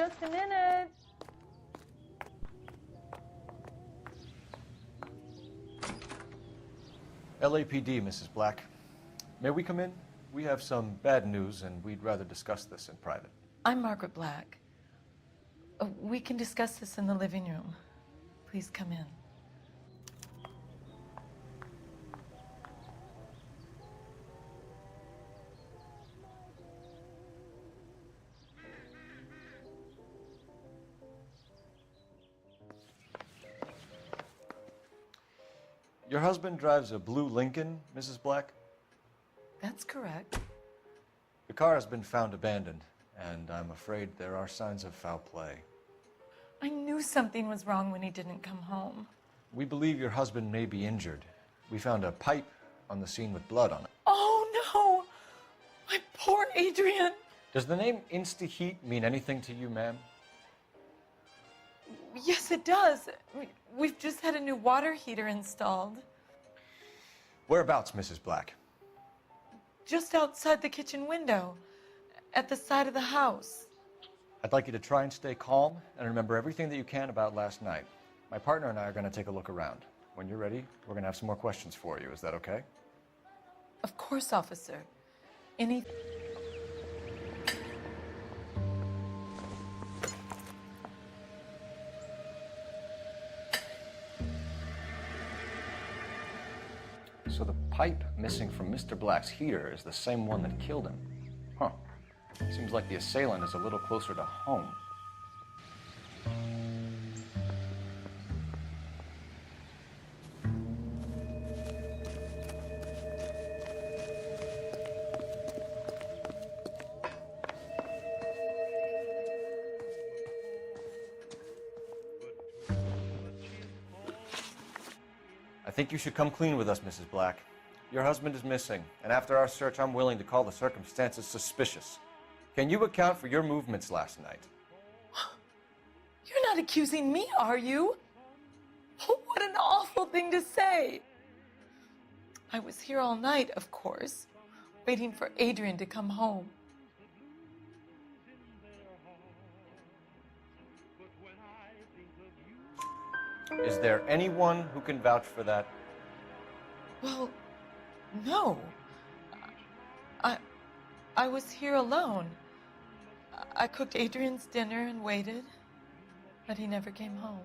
Just a minute. LAPD, Mrs. Black. May we come in? We have some bad news, and we'd rather discuss this in private. I'm Margaret Black. We can discuss this in the living room. Please come in. Your husband drives a blue Lincoln, Mrs. Black? That's correct. The car has been found abandoned, and I'm afraid there are signs of foul play. I knew something was wrong when he didn't come home. We believe your husband may be injured. We found a pipe on the scene with blood on it. Oh, no! My poor Adrian! Does the name Insta-Heat mean anything to you, ma'am? Yes, it does. We've just had a new water heater installed. Whereabouts, Mrs. Black? Just outside the kitchen window, at the side of the house. I'd like you to try and stay calm and remember everything that you can about last night. My partner and I are going to take a look around. When you're ready, we're going to have some more questions for you. Is that okay? Of course, officer. Any... So the pipe missing from Mr. Black's heater is the same one that killed him. Huh. Seems like the assailant is a little closer to home. I think you should come clean with us, Mrs. Black. Your husband is missing, and after our search, I'm willing to call the circumstances suspicious. Can you account for your movements last night? You're not accusing me, are you? What an awful thing to say. I was here all night, of course, waiting for Adrian to come home. Is there anyone who can vouch for that? Well, no. I was here alone. I cooked Adrian's dinner and waited, but he never came home.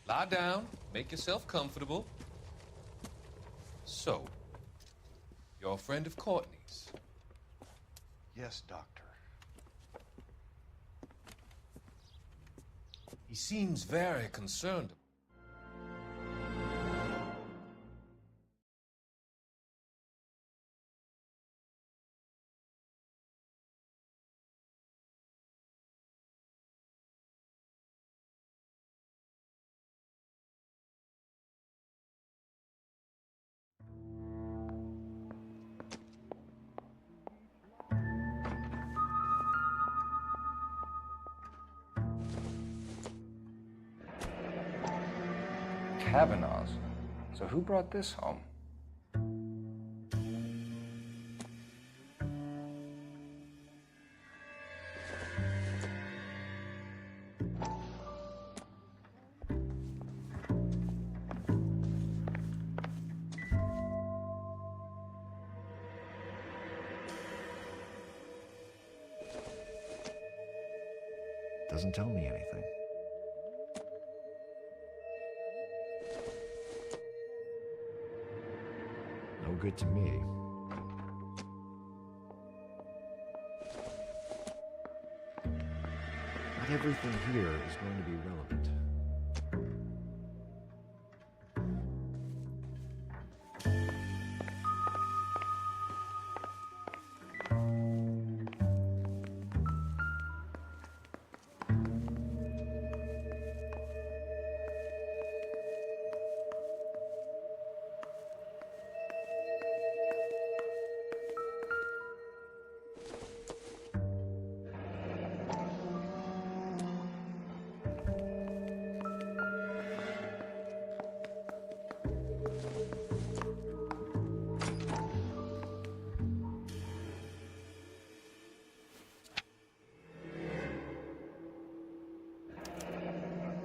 Lie down, make yourself comfortable. So, you're a friend of Courtney's? Yes, Doctor. He seems very concerned. Kavanaugh's. So who brought this home? Doesn't tell me anything. good to me. Not everything here is going to be relevant.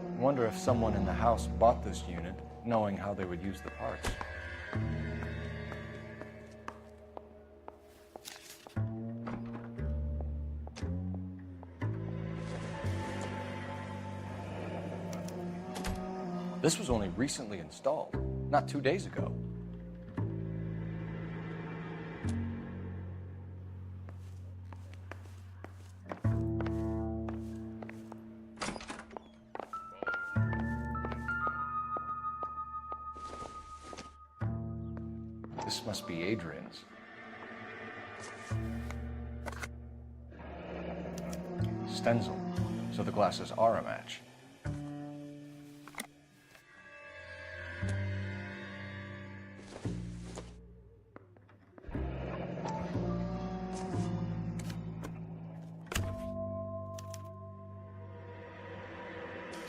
I wonder if someone in the house bought this unit, knowing how they would use the parts. This was only recently installed, not 2 days ago. This must be Adrian's. Stencil, so the glasses are a match.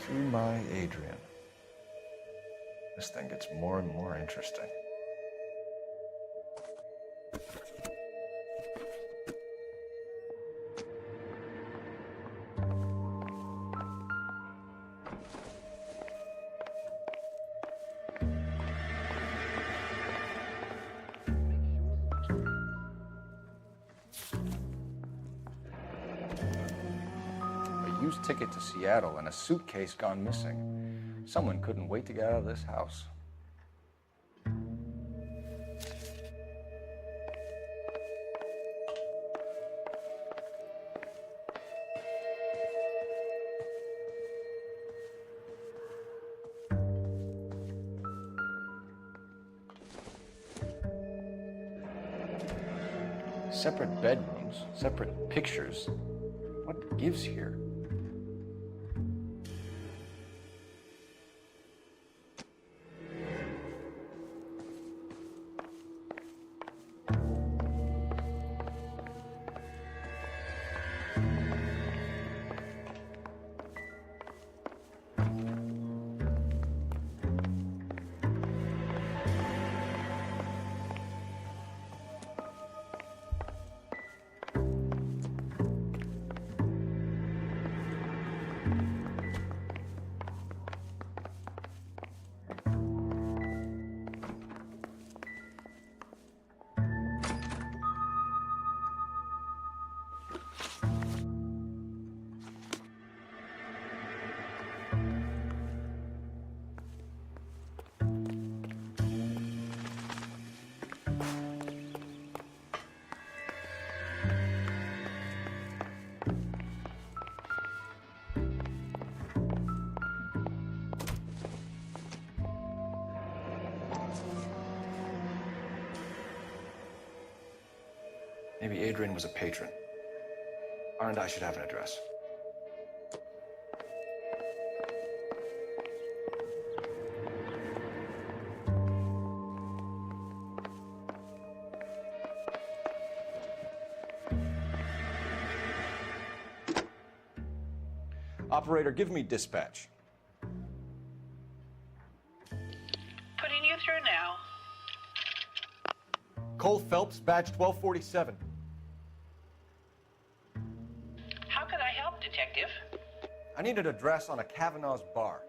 To my Adrian. This thing gets more and more interesting. A used ticket to Seattle and a suitcase gone missing. Someone couldn't wait to get out of this house. Separate bedrooms, separate pictures. What gives here? Maybe Adrian was a patron. R and I should have an address. Operator, give me dispatch. Putting you through now. Cole Phelps, badge 1247. How could I help, Detective? I need an address on a Kavanaugh's bar.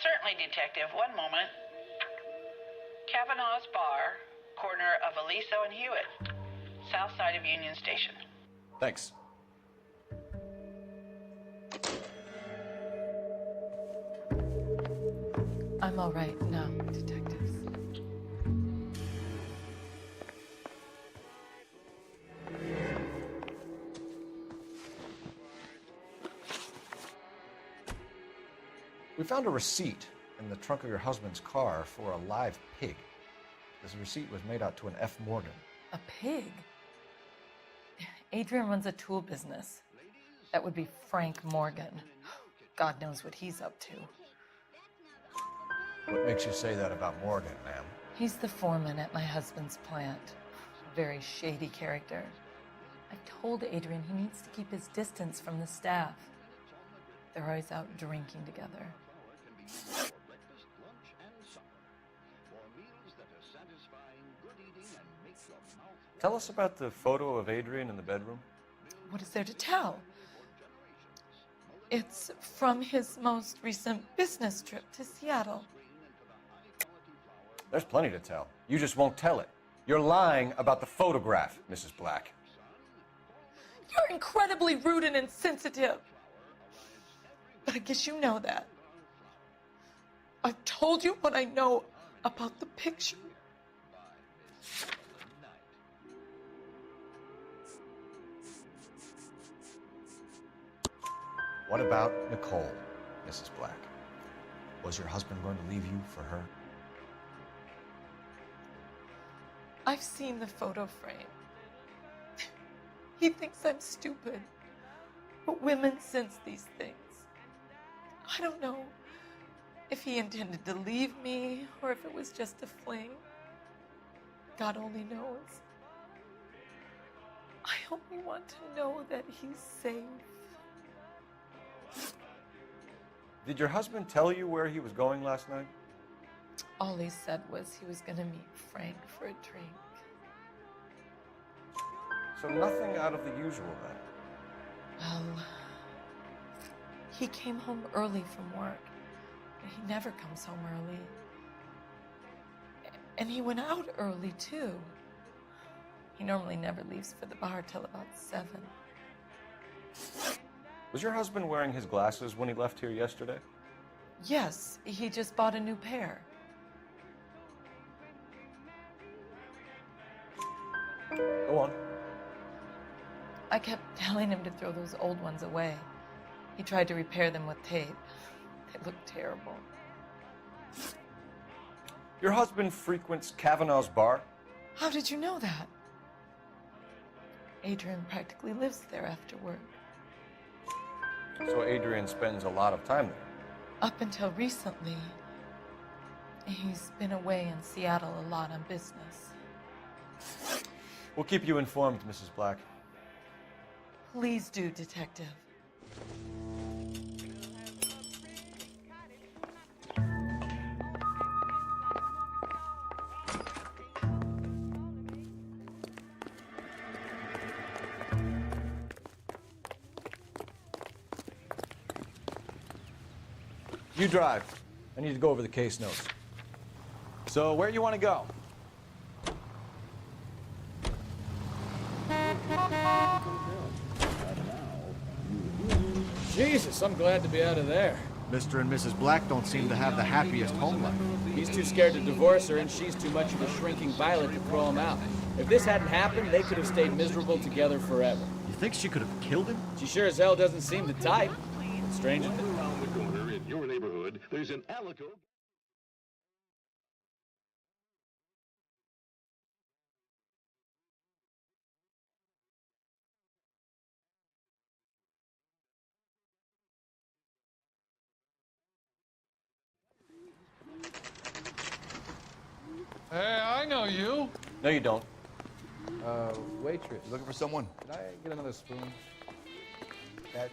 Certainly, Detective. One moment. Kavanaugh's Bar, corner of Aliso and Hewitt, south side of Union Station. Thanks. I'm all right now, detectives. We found a receipt in the trunk of your husband's car for a live pig. This receipt was made out to an F. Morgan. A pig? Adrian runs a tool business. That would be Frank Morgan. God knows what he's up to. What makes you say that about Morgan, ma'am? He's the foreman at my husband's plant. A very shady character. I've told Adrian he needs to keep his distance from the staff. They're always out drinking together. Tell us about the photo of Adrian in the bedroom. What is there to tell? It's from his most recent business trip to Seattle. There's plenty to tell. You just won't tell it. You're lying about the photograph, Mrs. Black. You're incredibly rude and insensitive. But I guess you know that. I've told you what I know about the picture. What about Nicole, Mrs. Black? Was your husband going to leave you for her? I've seen the photo frame. He thinks I'm stupid. But women sense these things. I don't know if he intended to leave me or if it was just a fling. God only knows. I only want to know that he's safe. Did your husband tell you where he was going last night? All he said was he was going to meet Frank for a drink. So nothing out of the usual then? Well, he came home early from work. He never comes home early. And he went out early, too. He normally never leaves for the bar till about 7. Was your husband wearing his glasses when he left here yesterday? Yes, he just bought a new pair. Go on. I kept telling him to throw those old ones away. He tried to repair them with tape. They looked terrible. Your husband frequents Kavanaugh's bar? How did you know that? Adrian practically lives there after work. So Adrian spends a lot of time there. Up until recently, he's been away in Seattle a lot on business. We'll keep you informed, Mrs. Black. Please do, Detective. You drive. I need to go over the case notes. So, where you want to go? Jesus, I'm glad to be out of there. Mr. and Mrs. Black don't seem to have the happiest home life. He's too scared to divorce her, and she's too much of a shrinking violet to throw him out. If this hadn't happened, they could have stayed miserable together forever. You think she could have killed him? She sure as hell doesn't seem the type. Strange. Around the corner in your neighborhood, there's an Alico. Hey, I know you. No, you don't. Waitress. Looking for someone? Can I get another spoon?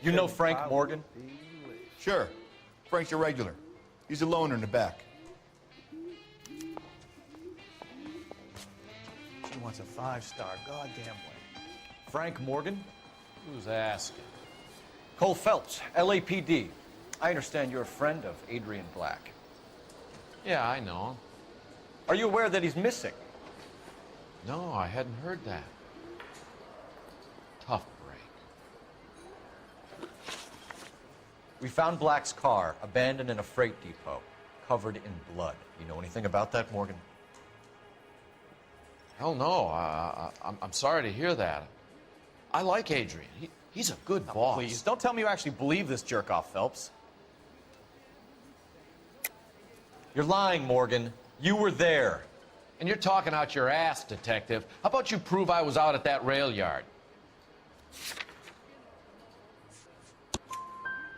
You know Frank Morgan? Sure. Frank's your regular. He's a loner in the back. She wants a 5-star goddamn way. Frank Morgan? Who's asking? Cole Phelps, LAPD. I understand you're a friend of Adrian Black. Yeah, I know him. Are you aware that he's missing? No, I hadn't heard that. Tough break. We found Black's car abandoned in a freight depot, covered in blood. You know anything about that, Morgan? Hell no. I'm sorry to hear that. I like Adrian. He's a good boss. Please, don't tell me you actually believe this jerk-off, Phelps. You're lying, Morgan. You were there. And you're talking out your ass, detective. How about you prove I was out at that rail yard?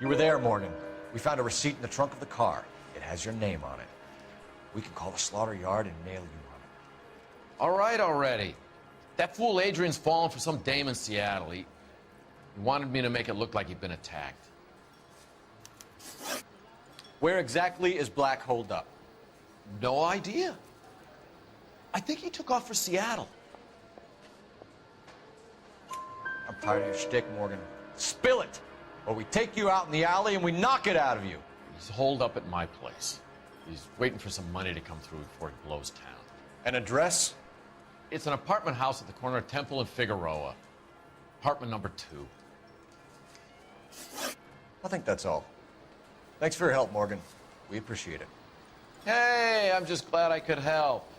You were there, Morgan. We found a receipt in the trunk of the car. It has your name on it. We can call the slaughter yard and nail you on it. All right already. That fool Adrian's fallen for some dame in Seattle. He wanted me to make it look like he'd been attacked. Where exactly is Black holed up? No idea. I think he took off for Seattle. I'm tired of your shtick, Morgan. Spill it, or we take you out in the alley and we knock it out of you. He's holed up at my place. He's waiting for some money to come through before he blows town. An address? It's an apartment house at the corner of Temple and Figueroa. Apartment number 2. I think that's all. Thanks for your help, Morgan. We appreciate it. Hey, I'm just glad I could help.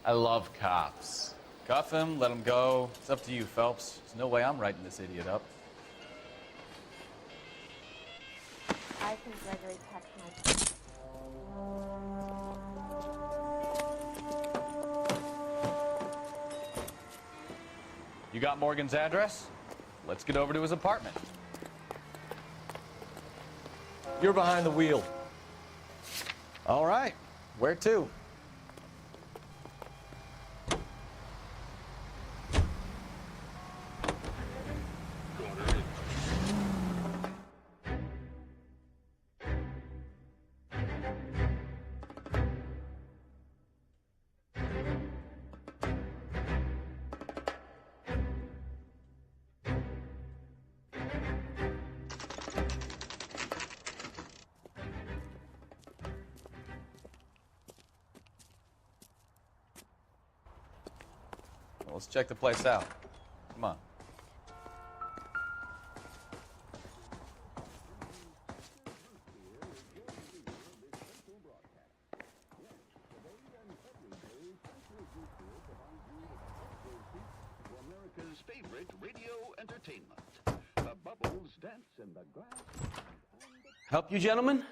I love cops. Cuff him, let him go. It's up to you, Phelps. There's no way I'm writing this idiot up. I think Gregory texted You got Morgan's address? Let's get over to his apartment. You're behind the wheel. All right. Where to? Well, let's check the place out. Come on. America's favorite radio entertainment. The bubbles dance in the glass. Help you, gentlemen?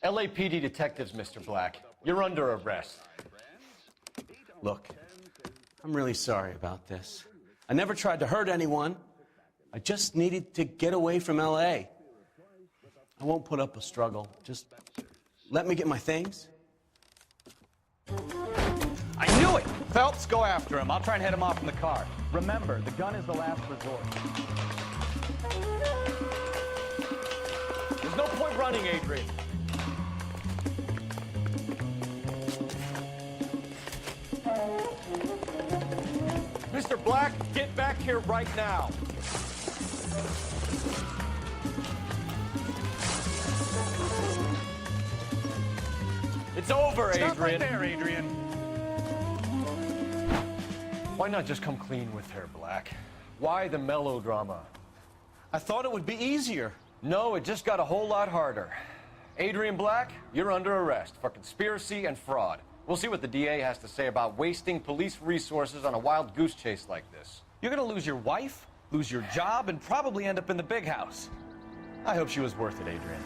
LAPD detectives, Mr. Black. You're under arrest. Look, I'm really sorry about this. I never tried to hurt anyone. I just needed to get away from L.A. I won't put up a struggle. Just let me get my things. I knew it! Phelps, go after him. I'll try and head him off in the car. Remember, the gun is the last resort. There's no point running, Adrian. Mr. Black, get back here right now. It's over, Adrian. Stop right there, Adrian. Why not just come clean with her, Black? Why the melodrama? I thought it would be easier. No, it just got a whole lot harder. Adrian Black, you're under arrest for conspiracy and fraud. We'll see what the DA has to say about wasting police resources on a wild goose chase like this. You're gonna lose your wife, lose your job, and probably end up in the big house. I hope she was worth it, Adrian.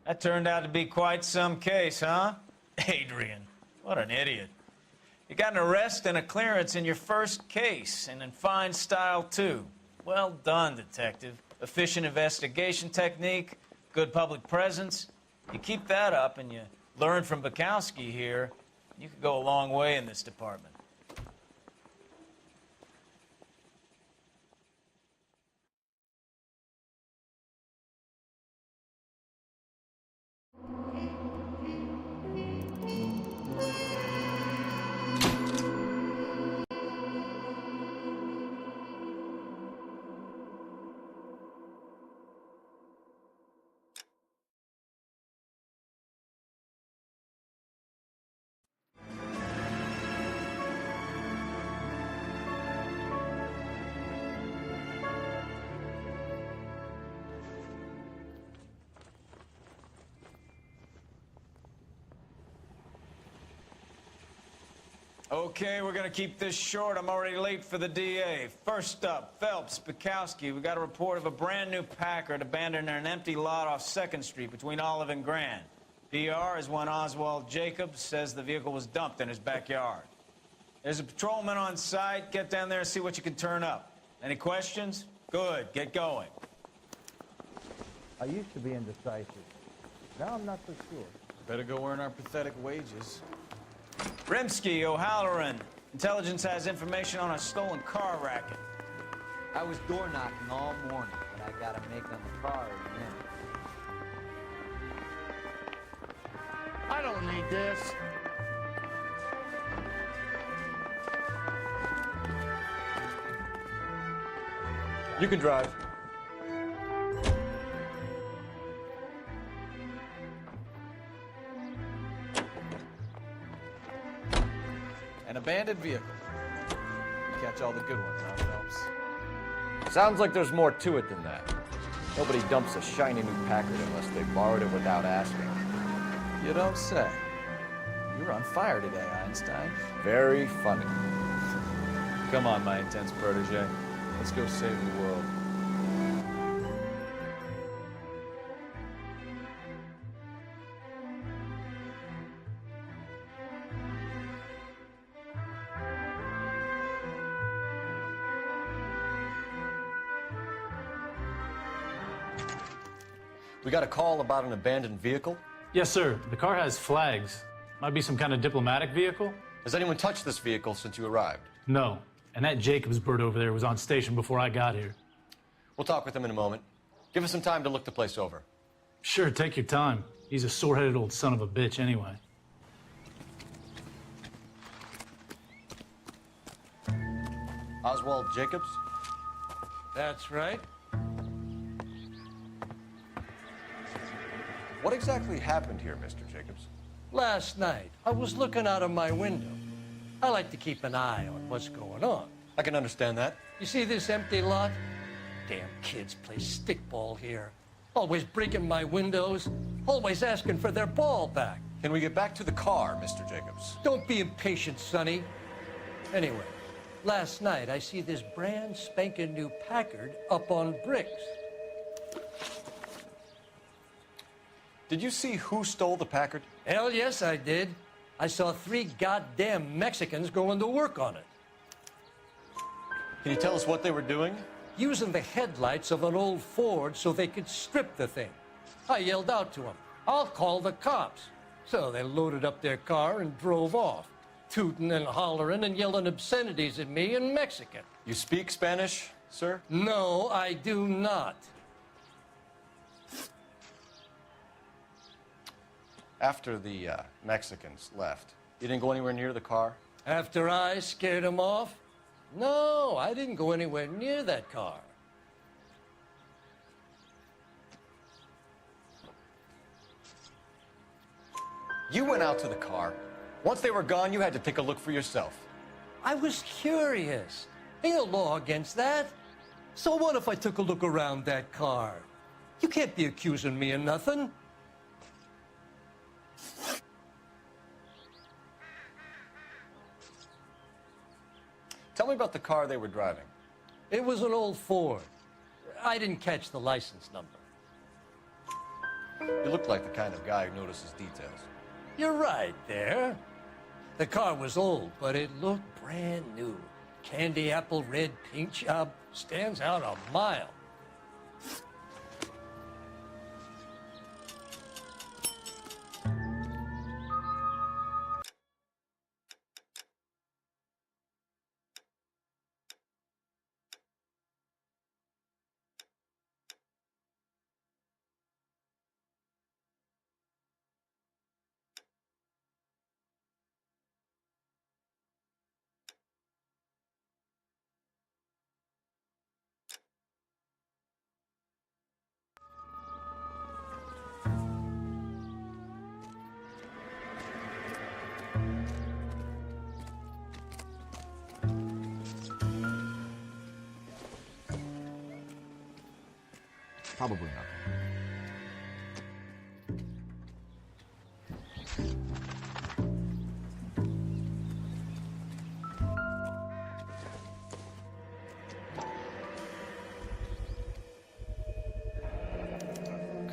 That turned out to be quite some case, huh? Adrian, what an idiot. You got an arrest and a clearance in your first case, and in fine style, too. Well done, detective. Efficient investigation technique, good public presence. You keep that up and you learn from Bukowski here, you could go a long way in this department. Okay, we're gonna keep this short. I'm already late for the DA. First up, Phelps, Bukowski. We got a report of a brand new Packard abandoned in an empty lot off 2nd Street between Olive and Grand. PR is one Oswald Jacobs says the vehicle was dumped in his backyard. There's a patrolman on site. Get down there and see what you can turn up. Any questions? Good, get going. I used to be indecisive. Now I'm not so sure. Better go earn our pathetic wages. Rimsky, O'Halloran. Intelligence has information on a stolen car racket. I was door knocking all morning, but I gotta make on the car in a minute. I don't need this. You can drive. An abandoned vehicle. You catch all the good ones, huh, Phelps? Sounds like there's more to it than that. Nobody dumps a shiny new Packard unless they borrowed it without asking. You don't say. You're on fire today, Einstein. Very funny. Come on, my intense protege. Let's go save the world. We got a call about an abandoned vehicle. Yes, sir. The car has flags. Might be some kind of diplomatic vehicle. Has anyone touched this vehicle since you arrived? No. And that Jacobs bird over there was on station before I got here. We'll talk with him in a moment. Give us some time to look the place over. Sure, take your time. He's a sore-headed old son of a bitch anyway. Oswald Jacobs? That's right. What exactly happened here, Mr. Jacobs? Last night, I was looking out of my window. I like to keep an eye on what's going on. I can understand that. You see this empty lot? Damn kids play stickball here. Always breaking my windows, always asking for their ball back. Can we get back to the car, Mr. Jacobs? Don't be impatient, Sonny. Anyway, last night I see this brand spanking new Packard up on bricks. Did you see who stole the Packard? Hell yes, I did. I saw 3 goddamn Mexicans going to work on it. Can you tell us what they were doing? Using the headlights of an old Ford so they could strip the thing. I yelled out to them, "I'll call the cops." So they loaded up their car and drove off, tooting and hollering and yelling obscenities at me in Mexican. You speak Spanish, sir? No, I do not. After the Mexicans left, you didn't go anywhere near the car? After I scared them off? No, I didn't go anywhere near that car. You went out to the car. Once they were gone, you had to take a look for yourself. I was curious. Ain't no law against that. So what if I took a look around that car? You can't be accusing me of nothing. Tell me about the car they were driving. It was an old Ford. I didn't catch the license number. You look like the kind of guy who notices details. You're right there. The car was old, but it looked brand new. Candy apple red paint job stands out a mile. Probably not.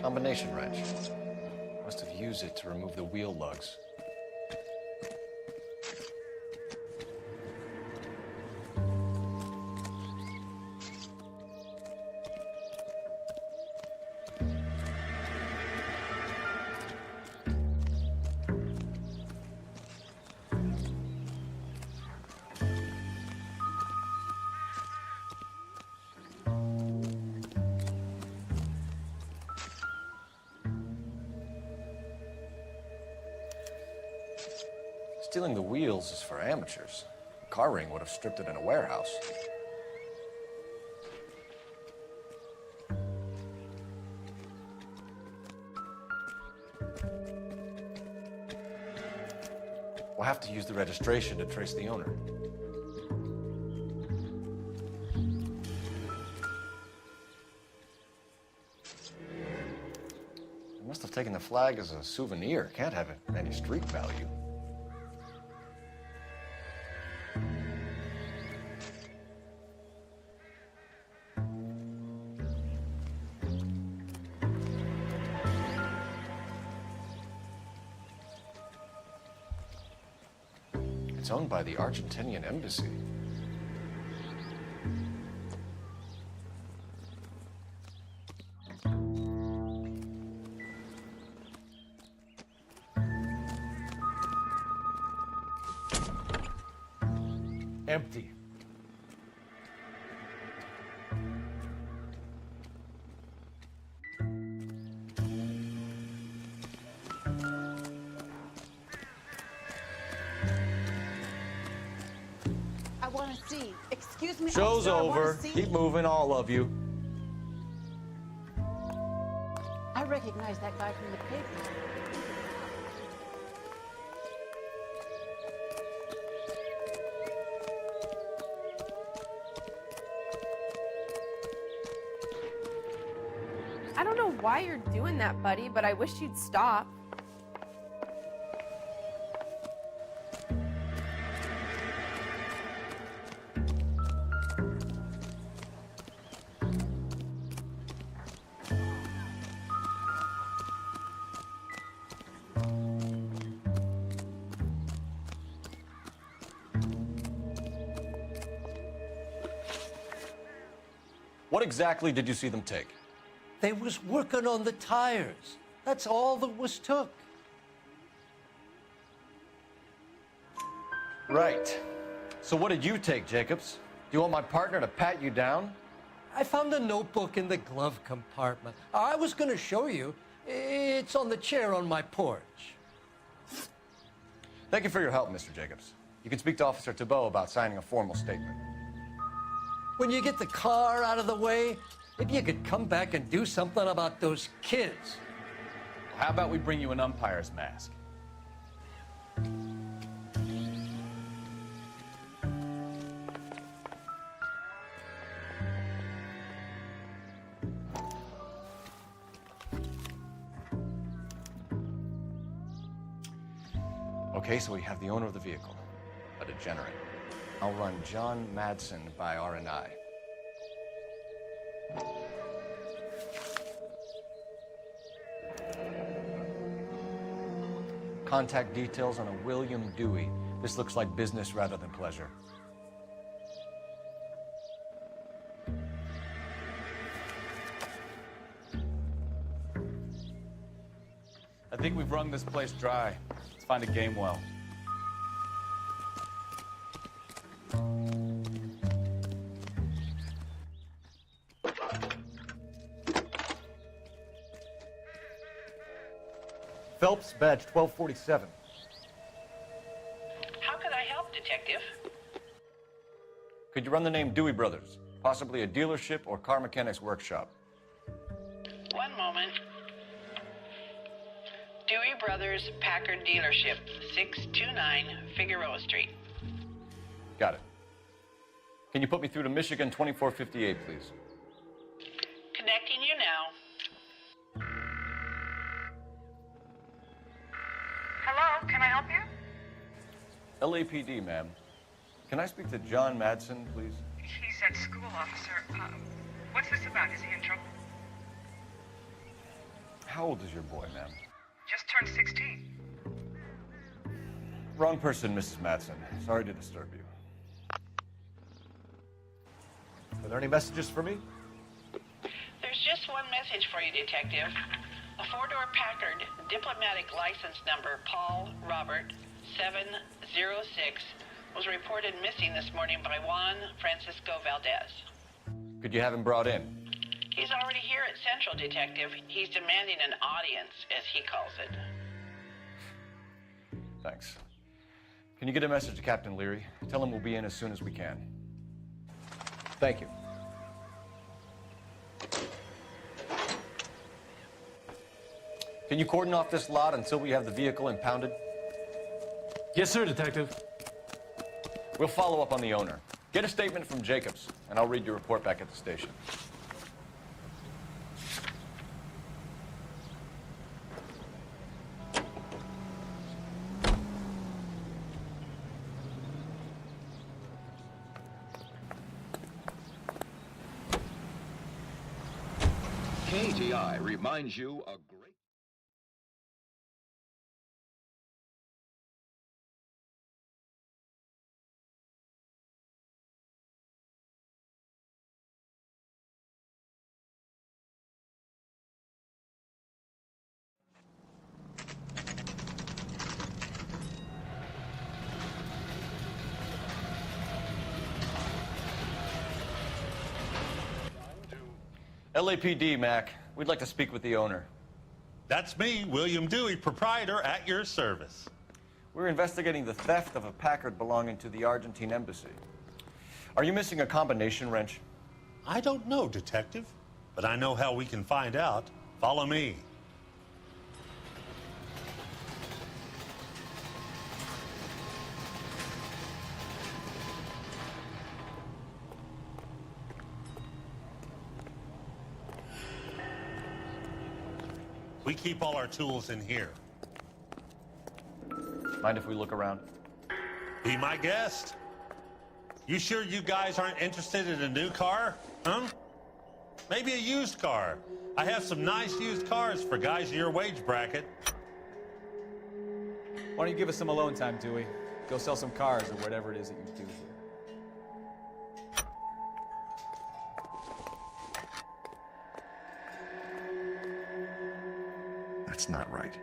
Combination wrench. Must have used it to remove the wheel lugs. Stealing the wheels is for amateurs. A car ring would have stripped it in a warehouse. We'll have to use the registration to trace the owner. They must have taken the flag as a souvenir. Can't have any street value. It's owned by the Argentinian embassy. Empty. I want to see. Excuse me. Show's officer, I wanna over. see. Keep moving, all of you. I recognize that guy from the paper. I don't know why you're doing that, buddy, but I wish you'd stop. What exactly did you see them take? They was working on the tires. That's all that was took. Right. So what did you take, Jacobs? Do you want my partner to pat you down? I found a notebook in the glove compartment. I was going to show you. It's on the chair on my porch. Thank you for your help, Mr. Jacobs. You can speak to Officer Thibault about signing a formal statement. When you get the car out of the way, if you could come back and do something about those kids. How about we bring you an umpire's mask? Okay, so we have the owner of the vehicle, a degenerate. I'll run John Madsen by R&I. Contact details on a William Dewey. This looks like business rather than pleasure. I think we've wrung this place dry. Let's find a game well. Phelps, badge 1247. How could I help, Detective? Could you run the name Dewey Brothers? Possibly a dealership or car mechanics workshop. One moment. Dewey Brothers Packard Dealership, 629 Figueroa Street. Got it. Can you put me through to Michigan 2458, please? Connecting you now. Hello, can I help you? LAPD, ma'am. Can I speak to John Madsen, please? He's at school, officer. What's this about? Is he in trouble? How old is your boy, ma'am? Just turned 16. Wrong person, Mrs. Matson. Sorry to disturb you. Are there any messages for me? There's just one message for you, Detective. A four-door Packard, diplomatic license number Paul Robert 706, was reported missing this morning by Juan Francisco Valdez. Could you have him brought in? He's already here at Central, Detective. He's demanding an audience, as he calls it. Thanks. Can you get a message to Captain Leary? Tell him we'll be in as soon as we can. Thank you. Can you cordon off this lot until we have the vehicle impounded? Yes, sir, Detective. We'll follow up on the owner. Get a statement from Jacobs, and I'll read your report back at the station. KTI reminds you a great... LAPD, Mac. We'd like to speak with the owner. That's me, William Dewey, proprietor, at your service. We're investigating the theft of a Packard belonging to the Argentine embassy. Are you missing a combination wrench? I don't know, Detective, but I know how we can find out. Follow me. We keep all our tools in here. Mind if we look around? Be my guest. You sure you guys aren't interested in a new car? Huh? Maybe a used car. I have some nice used cars for guys in your wage bracket. Why don't you give us some alone time, Dewey? Go sell some cars or whatever it is that you do here. That's not right.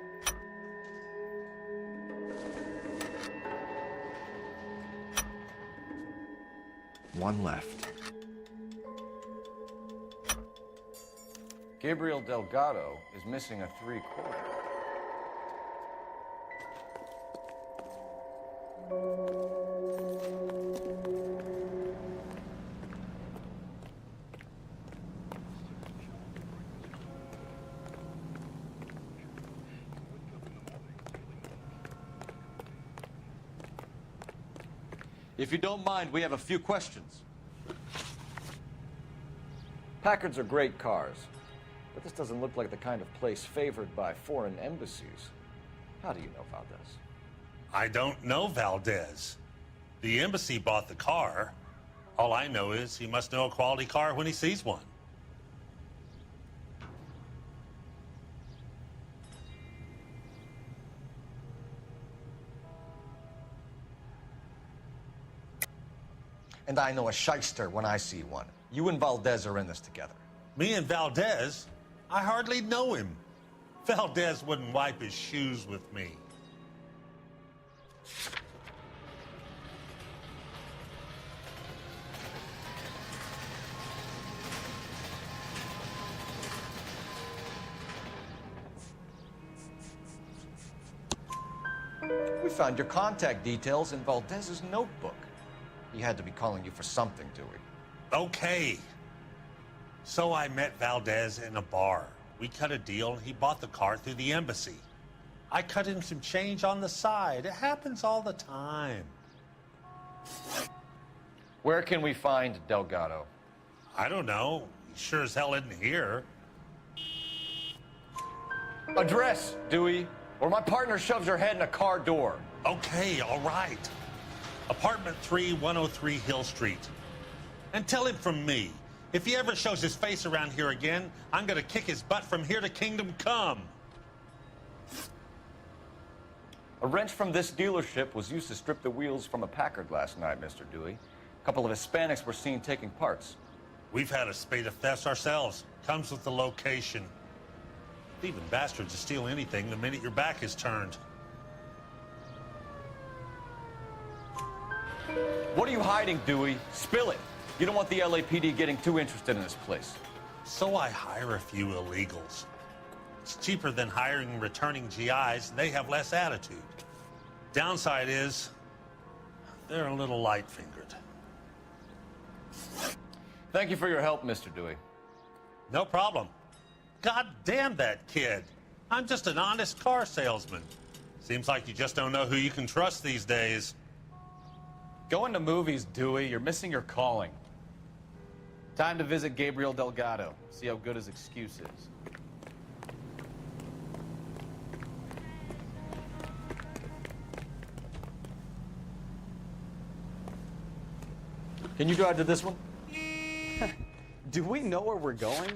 One left. Gabriel Delgado is missing a 3/4. If you don't mind, we have a few questions. Packards are great cars, but this doesn't look like the kind of place favored by foreign embassies. How do you know Valdez? I don't know Valdez. The embassy bought the car. All I know is he must know a quality car when he sees one. And I know a shyster when I see one. You and Valdez are in this together. Me and Valdez? I hardly know him. Valdez wouldn't wipe his shoes with me. We found your contact details in Valdez's notebook. He had to be calling you for something, Dewey. Okay. So I met Valdez in a bar. We cut a deal and he bought the car through the embassy. I cut him some change on the side. It happens all the time. Where can we find Delgado? I don't know. He sure as hell isn't here. Address, Dewey, or my partner shoves her head in a car door. Okay, all right. Apartment 3, 103 Hill Street. And tell him from me, if he ever shows his face around here again, I'm gonna kick his butt from here to Kingdom Come. A wrench from this dealership was used to strip the wheels from a Packard last night, Mr. Dewey. A couple of Hispanics were seen taking parts. We've had a spate of thefts ourselves. Comes with the location. Thieving bastards to steal anything the minute your back is turned. What are you hiding, Dewey? Spill it. You don't want the LAPD getting too interested in this place. So I hire a few illegals. It's cheaper than hiring returning GIs, and they have less attitude. Downside is, they're a little light-fingered. Thank you for your help, Mr. Dewey. No problem. God damn that kid. I'm just an honest car salesman. Seems like you just don't know who you can trust these days. Going to movies, Dewey. You're missing your calling. Time to visit Gabriel Delgado. See how good his excuse is. Can you drive to this one? Do we know where we're going?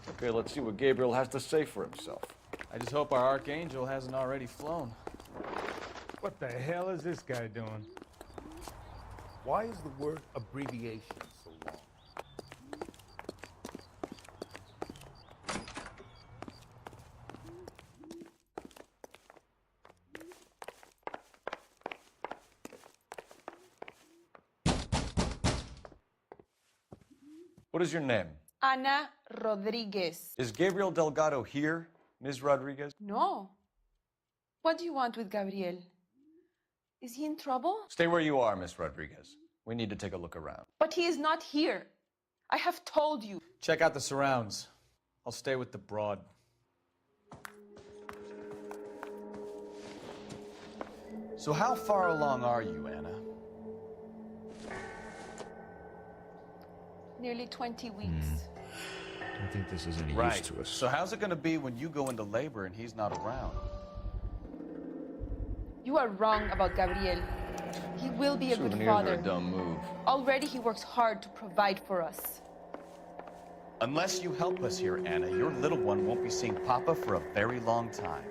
Okay, let's see what Gabriel has to say for himself. I just hope our archangel hasn't already flown. What the hell is this guy doing? Why is the word abbreviation so long? What is your name? Ana Rodriguez. Is Gabriel Delgado here, Ms. Rodriguez? No. What do you want with Gabriel? Is he in trouble? Stay where you are, Ms. Rodriguez. We need to take a look around. But he is not here. I have told you. Check out the surrounds. I'll stay with the broad. So how far along are you, Anna? Nearly 20 weeks. I don't think this is any Right. use to us. So how's it going to be when you go into labor and he's not around? You are wrong about Gabriel. He will be a good Souvenirs are father. a dumb move. Already he works hard to provide for us. Unless you help us here, Anna, your little one won't be seeing Papa for a very long time.